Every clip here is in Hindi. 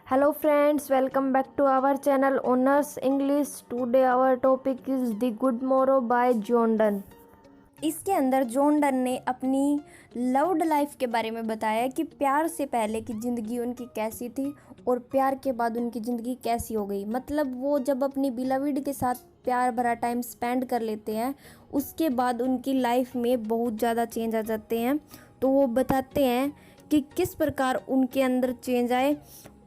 Hello friends, welcome back to our channel Honors English. Today our topic is The Good Morrow by John Donne. इसके अंदर जॉन डन ने अपनी लव्ड लाइफ के बारे में बताया कि प्यार से पहले की ज़िंदगी उनकी कैसी थी और प्यार के बाद उनकी ज़िंदगी कैसी हो गई। मतलब वो जब अपनी बिलविड के साथ प्यार भरा टाइम स्पेंड कर लेते हैं उसके बाद उनकी लाइफ में बहुत ज़्यादा चेंज आ जाते हैं। तो वो बताते हैं कि किस प्रकार उनके अंदर चेंज आए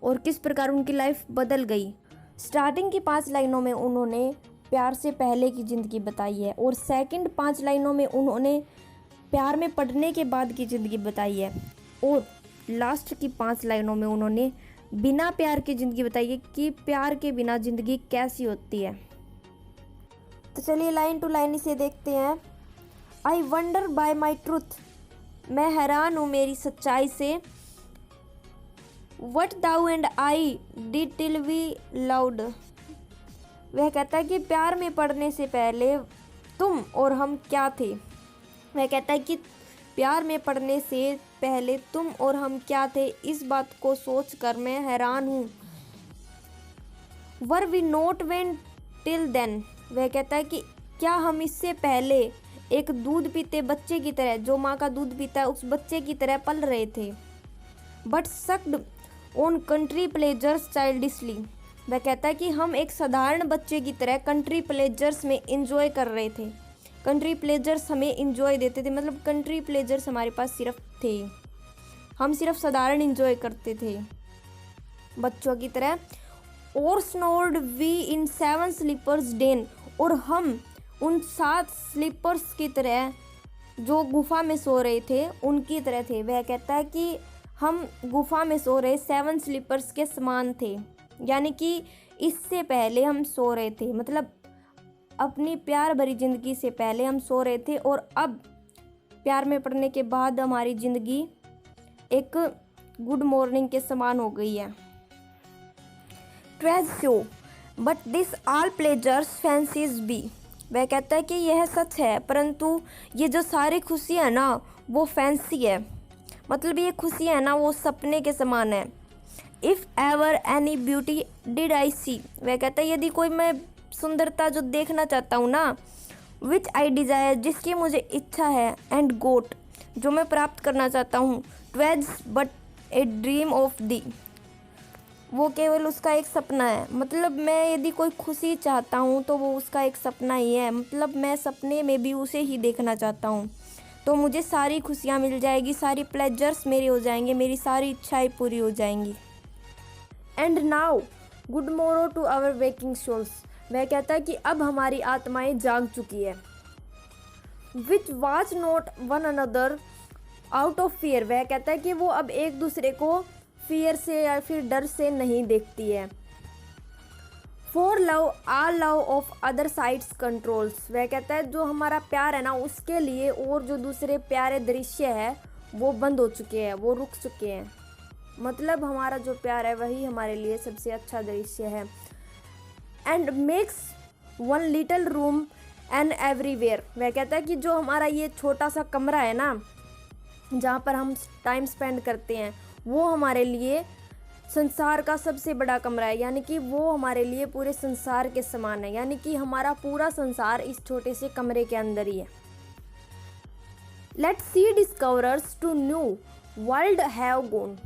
और किस प्रकार उनकी लाइफ बदल गई। स्टार्टिंग की 5 लाइनों में उन्होंने प्यार से पहले की ज़िंदगी बताई है और सेकंड 5 लाइनों में उन्होंने प्यार में पड़ने के बाद की ज़िंदगी बताई है और लास्ट की 5 लाइनों में उन्होंने बिना प्यार की ज़िंदगी बताई है कि प्यार के बिना ज़िंदगी कैसी होती है। तो चलिए लाइन टू लाइन इसे देखते हैं। I wonder by my truth, मैं हैरान हूँ मेरी सच्चाई से। What thou and I did till we loved, वह कहता है कि प्यार में पड़ने से पहले तुम और हम क्या थे। वह कहता है कि प्यार में पड़ने से पहले तुम और हम क्या थे, इस बात को सोचकर मैं हैरान हूँ। Were we not weaned till then, वह कहता है कि क्या हम इससे पहले एक दूध पीते बच्चे की तरह, जो माँ का दूध पीता है उस बच्चे की तरह पल रहे थे। But sucked on country pleasures childishly, वह कहता है कि हम एक साधारण बच्चे की तरह कंट्री प्लेजर्स में इंजॉय कर रहे थे। कंट्री प्लेजर्स हमें इंजॉय देते थे, मतलब कंट्री प्लेजर्स हमारे पास सिर्फ थे, हम सिर्फ साधारण इंजॉय करते थे बच्चों की तरह। और स्नोर्ड वी इन 7 स्लीपर्स डेन, और हम उन 7 स्लीपर्स की तरह जो गुफा में सो रहे थे उनकी तरह थे। वह कहता है कि हम गुफा में सो रहे 7 स्लीपर्स के समान थे, यानी कि इससे पहले हम सो रहे थे, मतलब अपनी प्यार भरी ज़िंदगी से पहले हम सो रहे थे और अब प्यार में पड़ने के बाद हमारी ज़िंदगी एक गुड मॉर्निंग के समान हो गई है। ट्वेज so but this all pleasures fancies B, वह कहता है कि यह सच है परंतु ये जो सारी खुशियाँ है ना वो फैंसी है, मतलब ये खुशियाँ है ना वो सपने के समान है। If ever any beauty did I see, वह कहता है यदि कोई मैं सुंदरता जो देखना चाहता हूँ ना, विच आई डिज़ायर, जिसकी मुझे इच्छा है, एंड गोट, जो मैं प्राप्त करना चाहता हूँ, ट्वेज but a dream of the, वो केवल उसका एक सपना है। मतलब मैं यदि कोई खुशी चाहता हूँ तो वो उसका एक सपना ही है, मतलब मैं सपने में भी उसे ही देखना चाहता हूँ तो मुझे सारी खुशियाँ मिल जाएगी, सारी प्लेजर्स मेरे हो जाएंगे, मेरी सारी इच्छाएं पूरी हो जाएंगी। एंड नाउ गुड मोरो टू आवर वेकिंग सोल्स, वह कहता है कि अब हमारी आत्माएं जाग चुकी है। Which watch not one another out of fear, वह कहता है कि वो अब एक दूसरे को फियर से या फिर डर से नहीं देखती है। For love all love of other sides controls, वह कहता है जो हमारा प्यार है ना उसके लिए और जो दूसरे प्यारे दृश्य है वो बंद हो चुके हैं, वो रुक चुके हैं, मतलब हमारा जो प्यार है वही हमारे लिए सबसे अच्छा दृश्य है। And makes one little room and everywhere, वह कहता है कि जो हमारा ये छोटा सा कमरा है ना जहाँ पर हम टाइम स्पेंड करते हैं वो हमारे लिए संसार का सबसे बड़ा कमरा है, यानी कि वो हमारे लिए पूरे संसार के समान है, यानी कि हमारा पूरा संसार इस छोटे से कमरे के अंदर ही है। Let sea discoverers to new world have gone,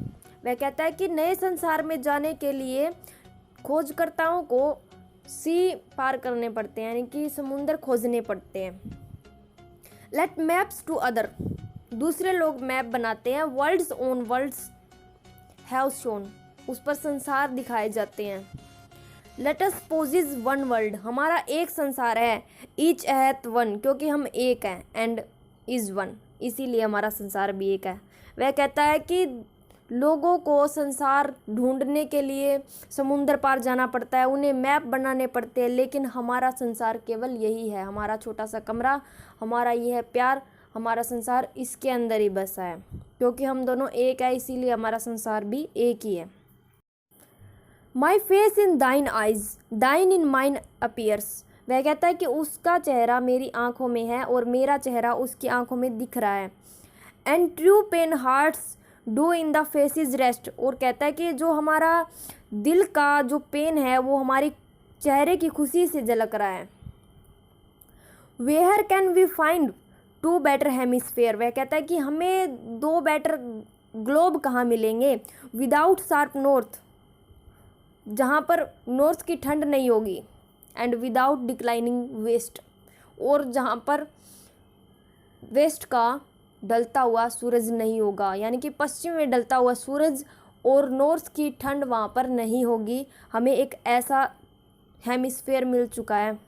वह कहता है कि नए संसार में जाने के लिए खोजकर्ताओं को सी पार करने पड़ते हैं, यानी कि समुंदर खोजने पड़ते हैं। लेट मैप्स टू अदर, दूसरे लोग मैप बनाते हैं। Worlds on worlds have shown, उस पर संसार दिखाए जाते हैं। Let us possess one world, हमारा एक संसार है। ईच हैथ वन, क्योंकि हम एक हैं, एंड इज़ वन, इसीलिए हमारा संसार भी एक है। वह कहता है कि लोगों को संसार ढूंढने के लिए समुंदर पार जाना पड़ता है, उन्हें मैप बनाने पड़ते हैं, लेकिन हमारा संसार केवल यही है, हमारा छोटा सा कमरा, हमारा ये है प्यार, हमारा संसार इसके अंदर ही बसा है, क्योंकि हम दोनों एक है इसीलिए हमारा संसार भी एक ही है। माई फेस इन दाइन आइज दाइन इन माइन अपीयर्स, वह कहता है कि उसका चेहरा मेरी आंखों में है और मेरा चेहरा उसकी आंखों में दिख रहा है। And true plain hearts do in the faces rest, और कहता है कि जो हमारा दिल का जो पेन है वो हमारी चेहरे की खुशी से झलक रहा है। Where can we find two better hemisphere, वह कहता है कि हमें दो बेटर ग्लोब कहाँ मिलेंगे। विदाउट शार्प नॉर्थ, जहाँ पर नॉर्थ की ठंड नहीं होगी, एंड विदाउट डिक्लाइनिंग वेस्ट, और जहाँ पर वेस्ट का ढलता हुआ सूरज नहीं होगा, यानी कि पश्चिम में ढलता हुआ सूरज और नॉर्थ की ठंड वहाँ पर नहीं होगी। हमें एक ऐसा हेमिस्फेयर मिल चुका है।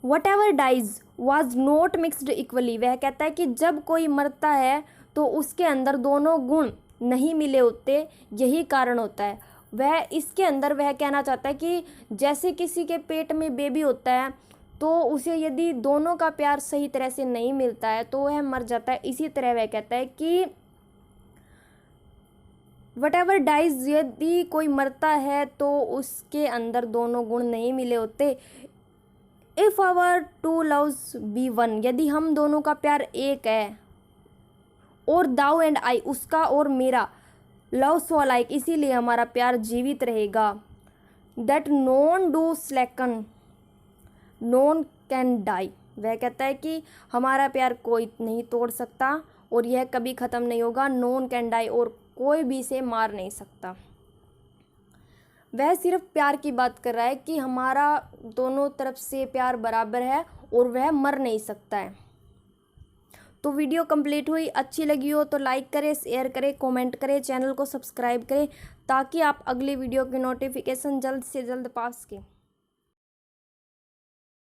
Whatever dies was not mixed equally, वह कहता है कि जब कोई मरता है तो उसके अंदर दोनों गुण नहीं मिले होते, यही कारण होता है। वह इसके अंदर वह कहना चाहता है कि जैसे किसी के पेट में बेबी होता है तो उसे यदि दोनों का प्यार सही तरह से नहीं मिलता है तो वह मर जाता है। इसी तरह वह कहता है कि वट एवर डाइज, यदि कोई मरता है तो उसके अंदर दोनों गुण नहीं मिले होते। If our two loves be one, यदि हम दोनों का प्यार एक है, और दाउ एंड आई, उसका और मेरा, लव सो अलाइक, इसीलिए हमारा प्यार जीवित रहेगा। That none do slacken none can die, वह कहता है कि हमारा प्यार कोई नहीं तोड़ सकता और यह कभी ख़त्म नहीं होगा। नॉन कैन डाई, और कोई भी इसे मार नहीं सकता। वह सिर्फ प्यार की बात कर रहा है कि हमारा दोनों तरफ से प्यार बराबर है और वह मर नहीं सकता है। तो वीडियो कंप्लीट हुई, अच्छी लगी हो तो लाइक करें, शेयर करें, कमेंट करें, चैनल को सब्सक्राइब करें ताकि आप अगली वीडियो की नोटिफिकेशन जल्द से जल्द पा सकें।